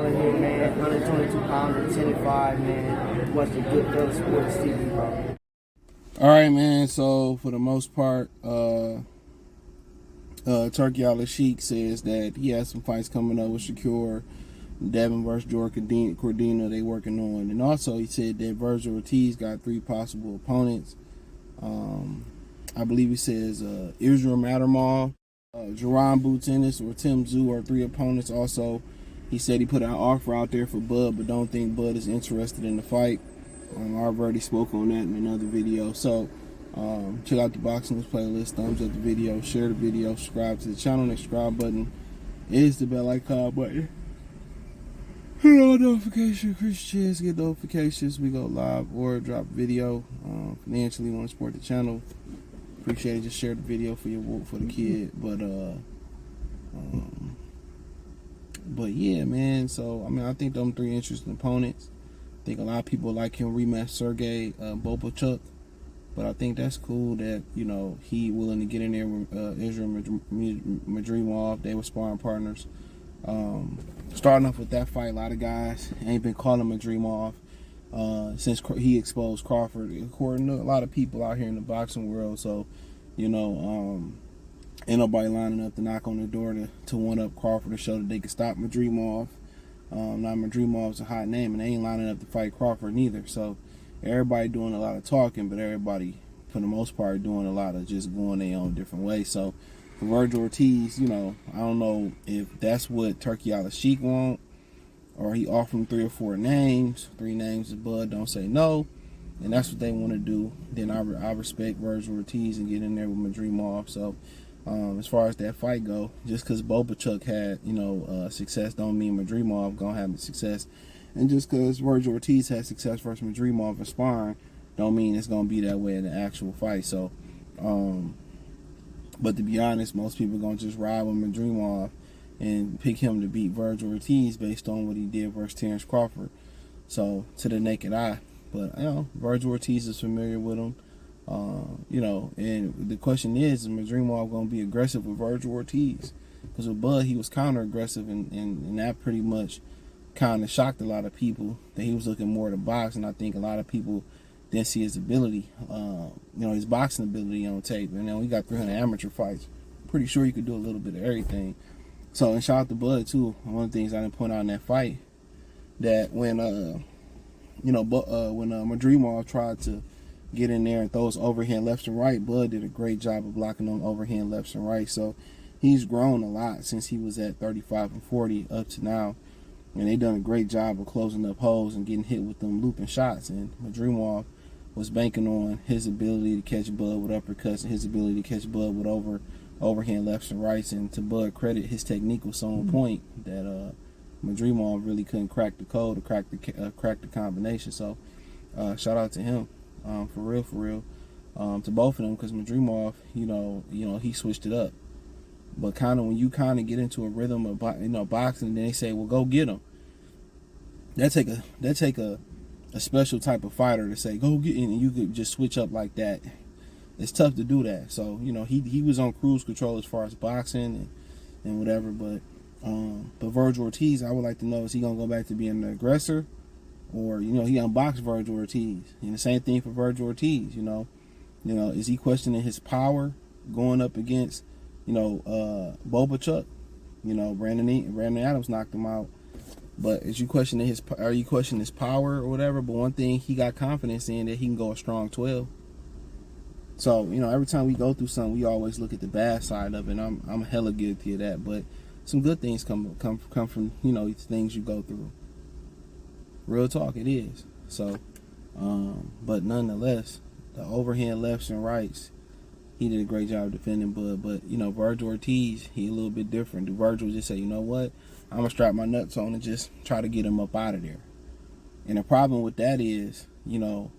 right here, man. 122 pounds, 10 and 5, man. Watching Goodfellas Sports TV, bro. All right, man. So for the most part, Turki Alalshikh says that he has some fights coming up with Shakur, Devin versus Jordan Cordino. They working on, and also he said that Vergil Ortiz got 3 possible opponents. I believe he says Israil Madrimov, Jaron Ennis, or Tszyu are 3 opponents. Also, he said he put an offer out there for Bud, but don't think Bud is interested in the fight. I've already spoke on that in another video. So check out the Boxing News playlist, thumbs up the video, share the video, subscribe to the channel. The subscribe button is the bell icon button. Hit all notifications, Christians get notifications. We go live or drop video. Financially want to support the channel, appreciate it. Just share the video for the kid. But yeah, man. So I mean, I think them 3 interesting opponents. I think a lot of people like him rematch Sergey Bobachuk, but I think that's cool that, you know, he willing to get in there with Israil Madrimov. They were sparring partners. Starting off with that fight, a lot of guys ain't been calling Madrimov since he exposed Crawford, according to a lot of people out here in the boxing world. So, you know, ain't nobody lining up to knock on the door to one up Crawford to show that they can stop Madrimov. Now Madrimov's a hot name, and they ain't lining up to fight Crawford neither. So everybody doing a lot of talking, but everybody, for the most part, doing a lot of just going their own different way. So for Vergil Ortiz, you know, I don't know if that's what Turki Alalshikh want, or he offered him 3 or 4 names. 3 names of Bud don't say no, and that's what they want to do. Then I respect Vergil Ortiz and get in there with Madrimov. So as far as that fight go, just because Bobachuk had, you know, success don't mean Madrimov gonna have success, and just because Vergil Ortiz had success versus Madrimov in sparring don't mean it's gonna be that way in the actual fight. So but to be honest, most people gonna just ride with Madrimov and pick him to beat Vergil Ortiz based on what he did versus Terrence Crawford. So to the naked eye, but you know, Vergil Ortiz is familiar with him. You know, and the question is Madrimov going to be aggressive with Vergil Ortiz? Because with Bud, he was counter-aggressive, and that pretty much kind of shocked a lot of people that he was looking more to box, and I think a lot of people didn't see his ability, you know, his boxing ability on tape. And then he got 300 amateur fights. Pretty sure he could do a little bit of everything. So, and shout out to Bud, too. One of the things I didn't point out in that fight, that when, you know, when Madrimov tried to get in there and throws overhand left and right, Bud did a great job of blocking them overhand left and right. So he's grown a lot since he was at 35 and 40 up to now, and they done a great job of closing up holes and getting hit with them looping shots. And Madrimov was banking on his ability to catch Bud with uppercuts and his ability to catch Bud with overhand lefts and rights. And to Bud credit, his technique was so on point that Madrimov really couldn't crack the code or crack the combination. So shout out to him. For real, to both of them, because Madrimov, you know, he switched it up. But kind of when you kind of get into a rhythm of boxing, and then they say, well, go get him. That take a special type of fighter to say go get him, and you could just switch up like that. It's tough to do that. So you know, he was on cruise control as far as boxing and whatever. But Vergil Ortiz, I would like to know, is he gonna go back to being the aggressor? Or, you know, he unboxed Vergil Ortiz. And the same thing for Vergil Ortiz, you know, is he questioning his power going up against, you know, Bobachuk? You know, Brandon Adams knocked him out. But are you questioning his power or whatever? But one thing he got confidence in, that he can go a strong 12. So, you know, every time we go through something, we always look at the bad side of it. And I'm hella guilty of that. But some good things come from, you know, things you go through. Real talk, it is. So, but nonetheless, the overhand lefts and rights, he did a great job defending Bud. But, you know, Vergil Ortiz, he a little bit different. Do Vergil just say, you know what, I'm going to strap my nuts on and just try to get him up out of there? And the problem with that is, you know,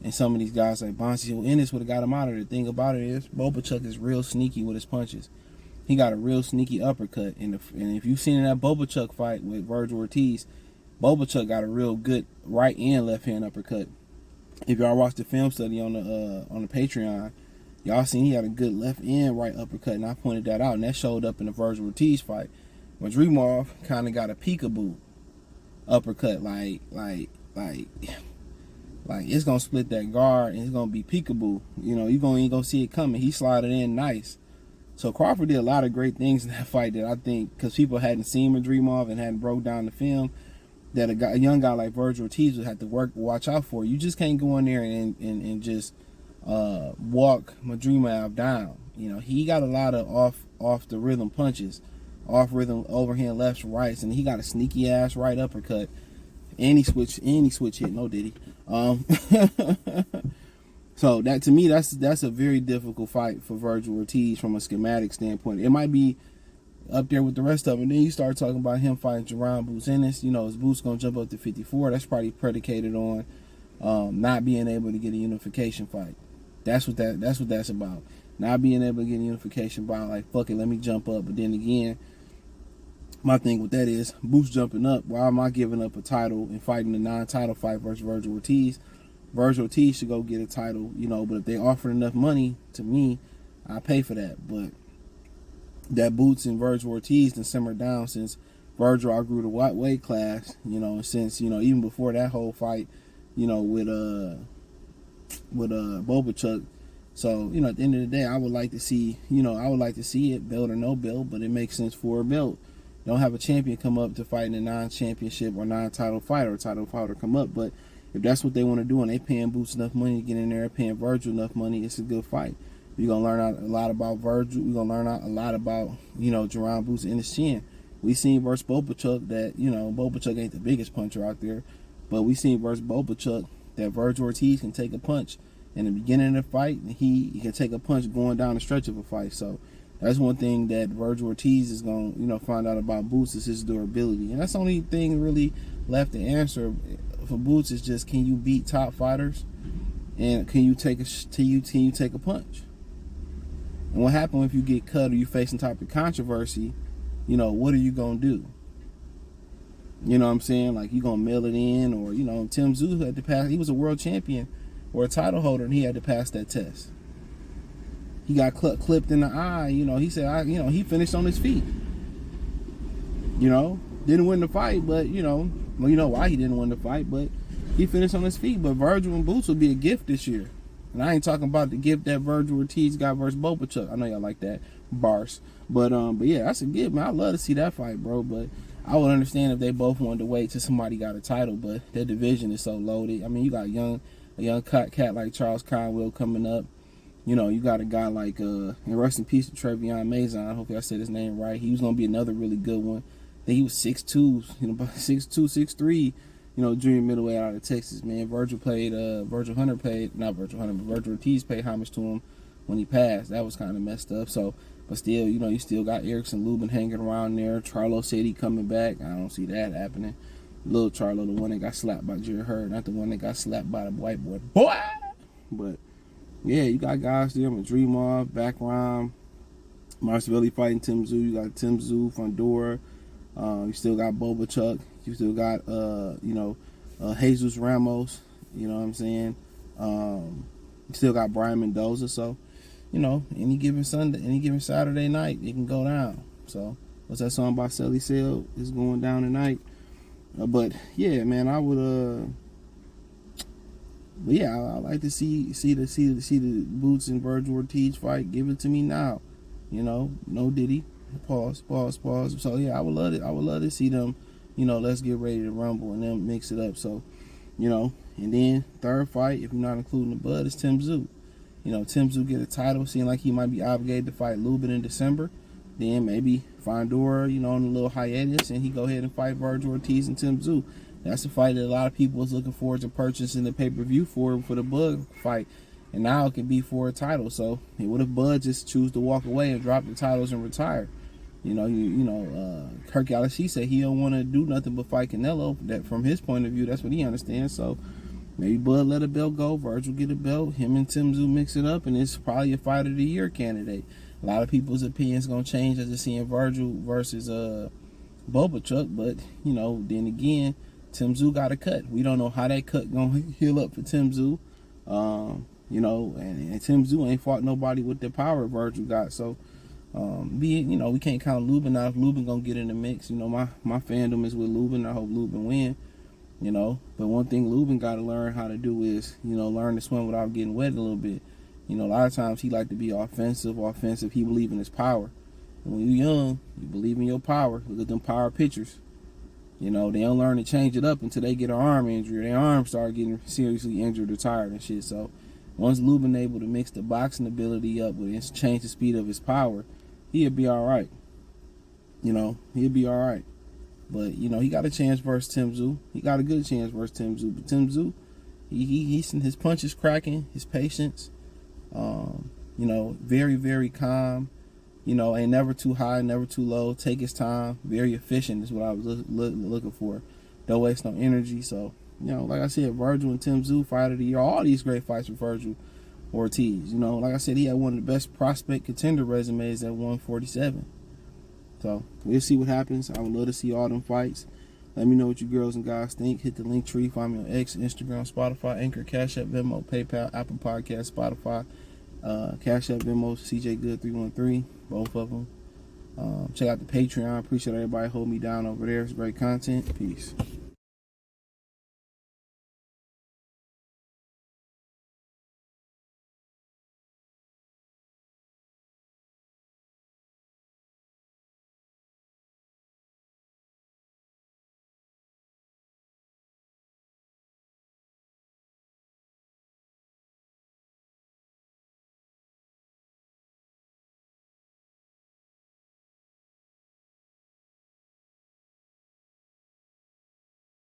and some of these guys like Bonsi, well, Ennis would have got him out of there. The thing about it is, Bobachuk is real sneaky with his punches. He got a real sneaky uppercut. And if you've seen in that Bobachuk fight with Vergil Ortiz, Bobachuk got a real good right and left hand uppercut. If y'all watched the film study on the Patreon, y'all seen he had a good left and right uppercut, and I pointed that out, and that showed up in the Vergil Ortiz fight. Madrimov kind of got a peekaboo uppercut, like it's gonna split that guard and it's gonna be peekaboo. You know, you ain't gonna see it coming. He slided in nice. So Crawford did a lot of great things in that fight that I think, because people hadn't seen Madrimov and hadn't broke down the film, that a young guy like Vergil Ortiz would have to watch out for. You just can't go in there and just walk Madrimov down. You know, he got a lot of off the rhythm punches, off rhythm overhand lefts, rights, and he got a sneaky ass right uppercut. And he switch hit. No did he? So that, to me, that's a very difficult fight for Vergil Ortiz from a schematic standpoint. It might be up there with the rest of them. And then you start talking about him fighting Jaron Boots Ennis. You know, his boots gonna jump up to 54. That's probably predicated on not being able to get a unification fight. That's what that's about. Not being able to get a unification fight. Like, fuck it, let me jump up. But then again, my thing with that is, Boots jumping up. Why am I giving up a title and fighting a non-title fight versus Vergil Ortiz? Vergil Ortiz should go get a title, you know, but if they offer enough money to me, I pay for that. But that Boots and Vergil Ortiz done simmered down since Vergil outgrew the weight class, you know, and since, you know, even before that whole fight, you know, with Bobachuk. So, you know, at the end of the day, I would like to see it, belt or no belt, but it makes sense for a belt. Don't have a champion come up to fight in a non-championship or non-title fight, or a title fighter come up, but if that's what they want to do and they paying Boots enough money to get in there, paying Vergil enough money, it's a good fight. You're going to learn a lot about Vergil. You're going to learn a lot about, you know, Jaron Boots in his chin. We seen versus Bobachuk that, you know, Bobachuk ain't the biggest puncher out there, but we seen versus Bobachuk that Vergil Ortiz can take a punch in the beginning of the fight, and he can take a punch going down the stretch of a fight. So that's one thing that Vergil Ortiz is going to, you know, find out about Boots, is his durability. And that's the only thing really left to answer for Boots, is just, can you beat top fighters, and can you take a punch? And what happens if you get cut or you face some type of controversy? You know, what are you gonna do? You know what I'm saying? Like, you gonna mail it in, or, you know, Tszyu had to pass. He was a world champion or a title holder, and he had to pass that test. He got clipped in the eye. You know, he said, he finished on his feet. You know, didn't win the fight, but, you know, well, you know why he didn't win the fight, but he finished on his feet. But Vergil and Boots will be a gift this year. And I ain't talking about the gift that Vergil Ortiz got versus Bobachuk. I know y'all like that, bars. But yeah, that's a gift, man. I love to see that fight, bro. But I would understand if they both wanted to wait till somebody got a title, but their division is so loaded. I mean, you got a young cat like Charles Conwell coming up. You know, you got a guy like, and rest in peace to Trevion Mazon. I hope I said his name right. He was going to be another really good one. I think he was 6'2", you know, 6'2", 6'3", you know, junior middleweight out of Texas, man. Vergil Ortiz paid homage to him when he passed. That was kind of messed up. So, but still, you know, you still got Erickson Lubin hanging around there. Charlo said he coming back. I don't see that happening. Little Charlo, the one that got slapped by Jerry Hurd, not the one that got slapped by the white boy. But yeah, you got guys there. Madrimov, background. Marsvilli fighting Tszyu. You got Tszyu, Fondora. You still got Bobachuk. You still got, Jesus Ramos. You know what I'm saying? You still got Brian Mendoza. So, you know, any given Saturday night, it can go down. So, what's that song by Sally Sale? It's going down tonight. But yeah, man, I would. But yeah, I like to see the Boots and Vergil Ortiz fight. Give it to me now. You know, no Diddy. Pause. So yeah, I would love it. I would love to see them. You know, let's get ready to rumble and then mix it up. So, you know, and then third fight, if you're not including the Bud, is Tszyu. You know, Tszyu get a title, seeing like he might be obligated to fight Lubin in December. Then maybe Fondora, you know, on a little hiatus, and he go ahead and fight Vergil Ortiz and Tszyu. That's a fight that a lot of people was looking forward to purchasing the pay-per-view for the Bud fight. And now it can be for a title. So what if Bud just choose to walk away and drop the titles and retire? You know, Kirk Alalshikh said he don't want to do nothing but fight Canelo. That from his point of view, that's what he understands. So maybe Bud let a belt go, Vergil get a belt, him and Tszyu mix it up, and it's probably a fight of the year candidate. A lot of people's opinions gonna change as they're seeing Vergil versus Bobachuk, but you know, then again, Tszyu got a cut. We don't know how that cut gonna heal up for Tszyu. You know, and Tszyu ain't fought nobody with the power Vergil got. So, We can't count Lubin out if Lubin gonna get in the mix. My fandom is with Lubin. I hope Lubin win. But one thing Lubin got to learn how to do is, learn to swim without getting wet a little bit. A lot of times he like to be offensive. He believe in his power. And when you're young, you believe in your power. Look at them power pitchers. They don't learn to change it up until they get an arm injury. Their arms start getting seriously injured or tired and shit. So once Lubin able to mix the boxing ability up with and change the speed of his power, he'll be all right. He'll be all right. But, he got a chance versus Tszyu. He got a good chance versus Tszyu. But Tszyu, his punch is cracking, his patience, very, very calm. Ain't never too high, never too low. Take his time. Very efficient is what I was looking for. Don't waste no energy. So, like I said, Vergil and Tszyu, fight of the year. All these great fights for Vergil Ortiz. Like I said, he had one of the best prospect contender resumes at 147. So, we'll see what happens. I would love to see all them fights. Let me know what you girls and guys think. Hit the link tree. Find me on X, Instagram, Spotify, Anchor, Cash App, Venmo, PayPal, Apple Podcasts, Spotify, Cash App, Venmo, CJ Good 313, both of them. Check out the Patreon. Appreciate everybody holding me down over there. It's great content. Peace.